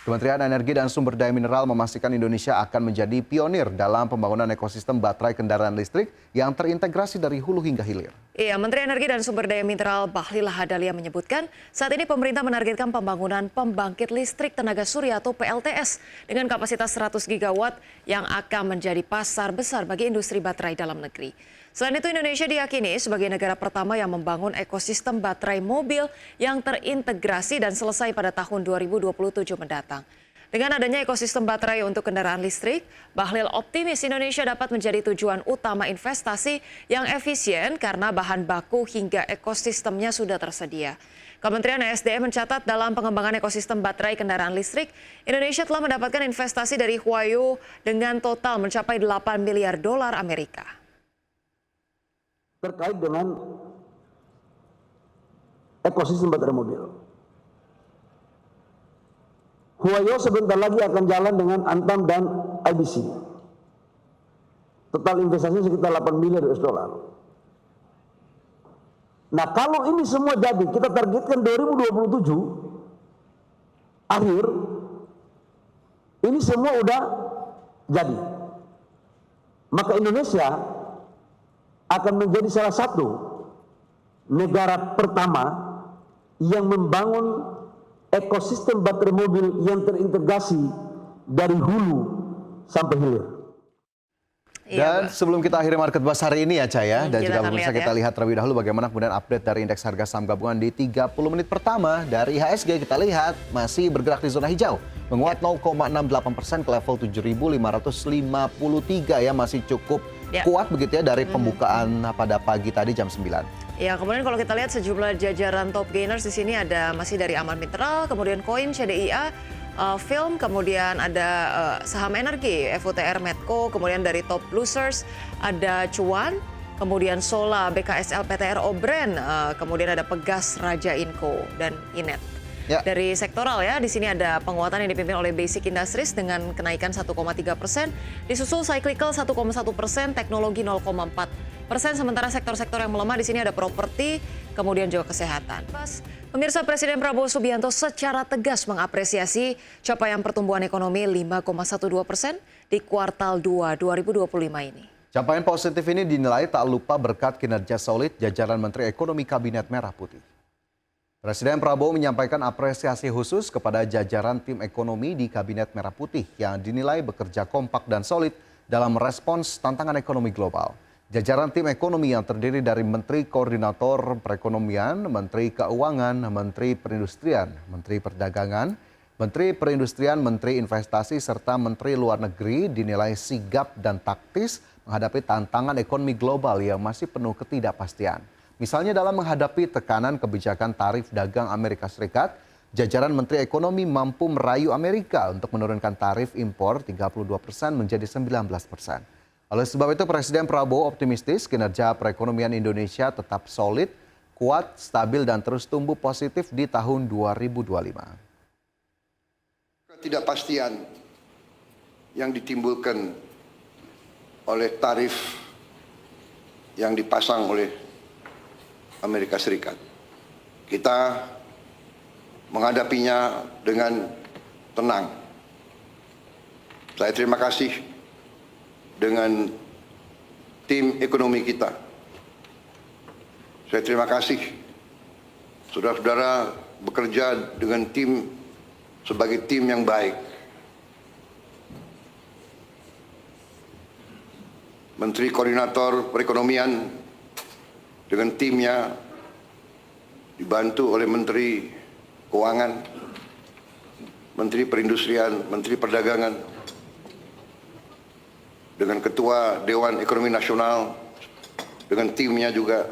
Kementerian Energi dan Sumber Daya Mineral memastikan Indonesia akan menjadi pionir dalam pembangunan ekosistem baterai kendaraan listrik yang terintegrasi dari hulu hingga hilir. Iya, Menteri Energi dan Sumber Daya Mineral Bahlil Lahadalia menyebutkan saat ini pemerintah menargetkan pembangunan pembangkit listrik tenaga surya atau PLTS dengan kapasitas 100 gigawatt yang akan menjadi pasar besar bagi industri baterai dalam negeri. Selain itu, Indonesia diyakini sebagai negara pertama yang membangun ekosistem baterai mobil yang terintegrasi dan selesai pada tahun 2027 mendatang. Dengan adanya ekosistem baterai untuk kendaraan listrik, Bahlil optimis Indonesia dapat menjadi tujuan utama investasi yang efisien karena bahan baku hingga ekosistemnya sudah tersedia. Kementerian ESDM mencatat dalam pengembangan ekosistem baterai kendaraan listrik, Indonesia telah mendapatkan investasi dari Huayu dengan total mencapai 8 miliar dolar Amerika. Terkait dengan ekosistem baterai mobil. Huayu sebentar lagi akan jalan dengan Antam dan IBC. Total investasinya sekitar 8 miliar US dollar. Nah, kalau ini semua jadi, kita targetkan 2027 akhir, ini semua udah jadi. Maka Indonesia akan menjadi salah satu negara pertama yang membangun ekosistem baterai mobil yang terintegrasi dari hulu sampai hilir. Dan sebelum kita akhiri market bahas hari ini ya Caya, dan juga pemirsa kita lihat terlebih dahulu bagaimana kemudian update dari indeks harga saham gabungan di 30 menit pertama dari IHSG. Kita lihat masih bergerak di zona hijau, menguat 0,68% ke level 7.553 ya, masih cukup kuat begitu ya dari pembukaan pada pagi tadi jam 9. Ya, kemudian kalau kita lihat sejumlah jajaran top gainers di sini ada masih dari Aman Mineral, kemudian Koin, CDIA, Film, kemudian ada saham energi, FOTR Medco, kemudian dari top losers ada Cuan, kemudian Sola, BKSL, PTR Obren, kemudian ada Pegas, Raja Inco, dan Inet. Ya. Dari sektoral ya, di sini ada penguatan yang dipimpin oleh Basic Industries dengan kenaikan 1,3%, disusul Cyclical 1,1%, teknologi 0,4%, sementara sektor-sektor yang melemah di sini ada properti, kemudian juga kesehatan. Pemirsa, Presiden Prabowo Subianto secara tegas mengapresiasi capaian pertumbuhan ekonomi 5,12% di kuartal 2 2025 ini. Capaian positif ini dinilai tak lupa berkat kinerja solid jajaran Menteri Ekonomi Kabinet Merah Putih. Presiden Prabowo menyampaikan apresiasi khusus kepada jajaran tim ekonomi di Kabinet Merah Putih yang dinilai bekerja kompak dan solid dalam merespons tantangan ekonomi global. Jajaran tim ekonomi yang terdiri dari Menteri Koordinator Perekonomian, Menteri Keuangan, Menteri Perindustrian, Menteri Perdagangan, Menteri Perindustrian, Menteri Investasi, serta Menteri Luar Negeri dinilai sigap dan taktis menghadapi tantangan ekonomi global yang masih penuh ketidakpastian. Misalnya dalam menghadapi tekanan kebijakan tarif dagang Amerika Serikat, jajaran Menteri Ekonomi mampu merayu Amerika untuk menurunkan tarif impor 32% menjadi 19%. Oleh sebab itu, Presiden Prabowo optimistis kinerja perekonomian Indonesia tetap solid, kuat, stabil, dan terus tumbuh positif di tahun 2025. Ketidakpastian yang ditimbulkan oleh tarif yang dipasang oleh Amerika Serikat. Kita menghadapinya dengan tenang. Saya terima kasih dengan tim ekonomi kita. Saya terima kasih saudara-saudara bekerja dengan tim sebagai tim yang baik. Menteri Koordinator Perekonomian dengan timnya dibantu oleh Menteri Keuangan, Menteri Perindustrian, Menteri Perdagangan, dengan Ketua Dewan Ekonomi Nasional, dengan timnya juga,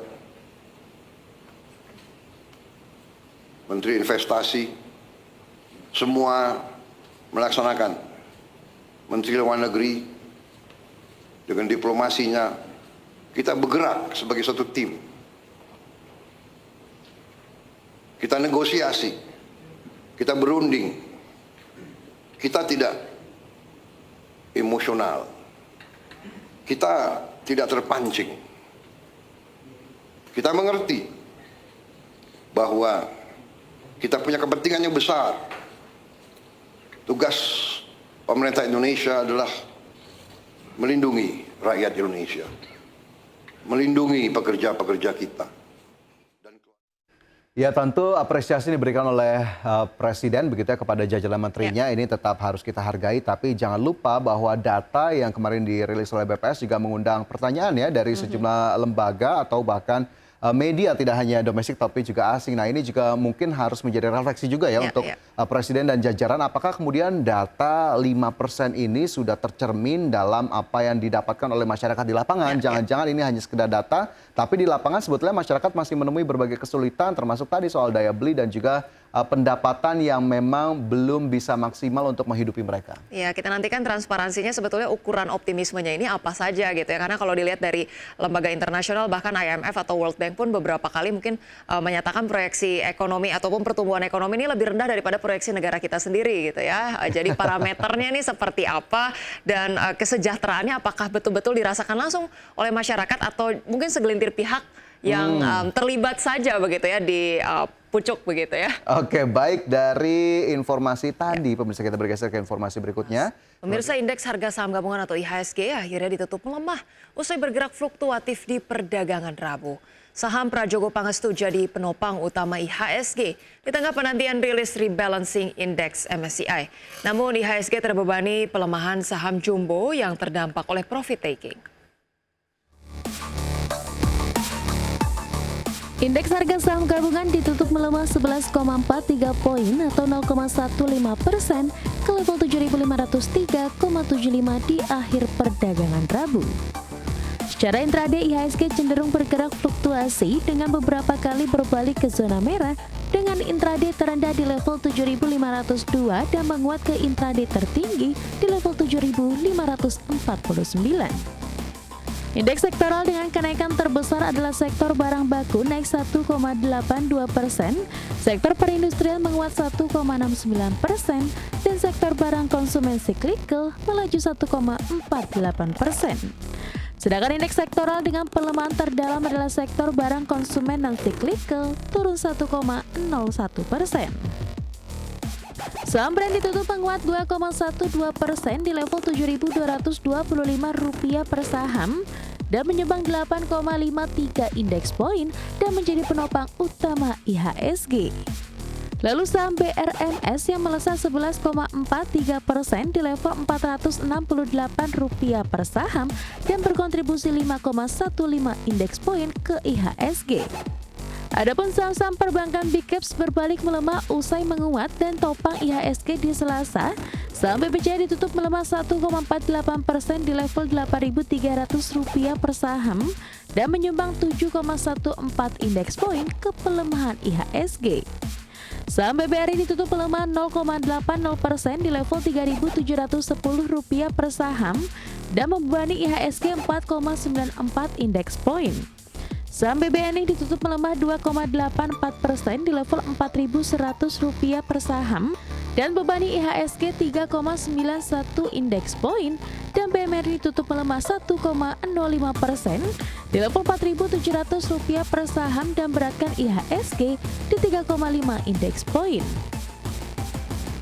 Menteri Investasi, semua melaksanakan. Menteri Luar Negeri, dengan diplomasinya, kita bergerak sebagai satu tim. Kita negosiasi, kita berunding, kita tidak emosional. Kita tidak terpancing. Kita mengerti bahwa kita punya kepentingan yang besar Tugas pemerintah Indonesia adalah melindungi rakyat Indonesia, melindungi pekerja-pekerja kita. Ya tentu apresiasi diberikan oleh Presiden begitu ya kepada jajaran menterinya, ini tetap harus kita hargai, tapi jangan lupa bahwa data yang kemarin dirilis oleh BPS juga mengundang pertanyaan ya dari sejumlah lembaga atau bahkan media, tidak hanya domestik tapi juga asing. Nah ini juga mungkin harus menjadi refleksi juga ya untuk Presiden dan jajaran, apakah kemudian data 5% ini sudah tercermin dalam apa yang didapatkan oleh masyarakat di lapangan. Jangan-jangan ini hanya sekedar data, tapi di lapangan sebetulnya masyarakat masih menemui berbagai kesulitan, termasuk tadi soal daya beli dan juga pendapatan yang memang belum bisa maksimal untuk menghidupi mereka. Ya, kita nantikan transparansinya sebetulnya ukuran optimismenya ini apa saja gitu ya. Karena kalau dilihat dari lembaga internasional bahkan IMF atau World Bank pun beberapa kali mungkin menyatakan proyeksi ekonomi ataupun pertumbuhan ekonomi ini lebih rendah daripada proyeksi negara kita sendiri gitu ya. Jadi parameternya ini seperti apa dan kesejahteraannya apakah betul-betul dirasakan langsung oleh masyarakat atau mungkin segelintir pihak yang terlibat saja begitu ya di pucuk begitu ya. Oke, baik, dari informasi tadi pemirsa kita bergeser ke informasi berikutnya. Pemirsa, indeks harga saham gabungan atau IHSG akhirnya ditutup melemah usai bergerak fluktuatif di perdagangan Rabu. Saham Prajogo Pangestu jadi penopang utama IHSG di tengah penantian rilis rebalancing indeks MSCI. Namun IHSG terbebani pelemahan saham Jumbo yang terdampak oleh profit taking. Indeks harga saham gabungan ditutup melemah 11,43 poin atau 0,15% ke level 7.503,75 di akhir perdagangan Rabu. Secara intraday, IHSG cenderung bergerak fluktuasi dengan beberapa kali berbalik ke zona merah dengan intraday terendah di level 7.502 dan menguat ke intraday tertinggi di level 7.549. Indeks sektoral dengan kenaikan terbesar adalah sektor barang baku naik 1,82%, sektor perindustrian menguat 1,69%, dan sektor barang konsumen siklikal melaju 1,48%. Sedangkan indeks sektoral dengan pelemahan terdalam adalah sektor barang konsumen non siklikal turun 1,01%. Saham Brand ditutup menguat 2,12% di level Rp7.225 per saham dan menyumbang 8,53 indeks poin dan menjadi penopang utama IHSG. Lalu saham BRMS yang melesat 11,43% di level Rp468 per saham dan berkontribusi 5,15 indeks poin ke IHSG. Adapun saham-saham perbankan Big Caps berbalik melemah usai menguat dan topang IHSG di Selasa. Saham BBCA ditutup melemah 1,48% di level Rp8.300 per saham dan menyumbang 7,14 indeks poin ke pelemahan IHSG. Saham BBRI ditutup melemah 0,80% di level Rp3.710 per saham dan membebani IHSG 4,94 indeks poin. Saham BBNI ditutup melemah 2,84% di level Rp4.100 per saham dan bebani IHSG 3,91 indeks poin dan BMRI ditutup melemah 1,05% di level Rp4.700 per saham dan beratkan IHSG di 3,5 indeks poin.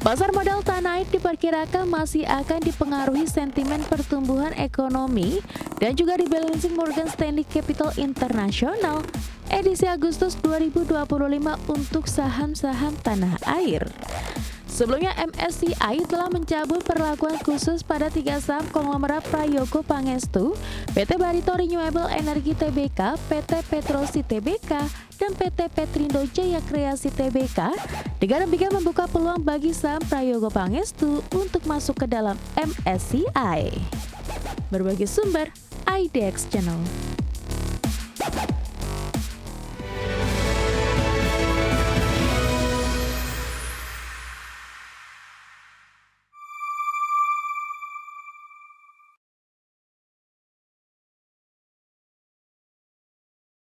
Pasar modal tanah air diperkirakan masih akan dipengaruhi sentimen pertumbuhan ekonomi dan juga rebalancing Morgan Stanley Capital International edisi Agustus 2025 untuk saham-saham tanah air. Sebelumnya MSCI telah mencabut perlakuan khusus pada 3 saham konglomerat Prajogo Pangestu, PT Barito Renewable Energy Tbk, PT Petrosi Tbk, dan PT Petrindo Jaya Kreasi Tbk, dengan demikian membuka peluang bagi saham Prajogo Pangestu untuk masuk ke dalam MSCI. Berbagai sumber, IDX Channel.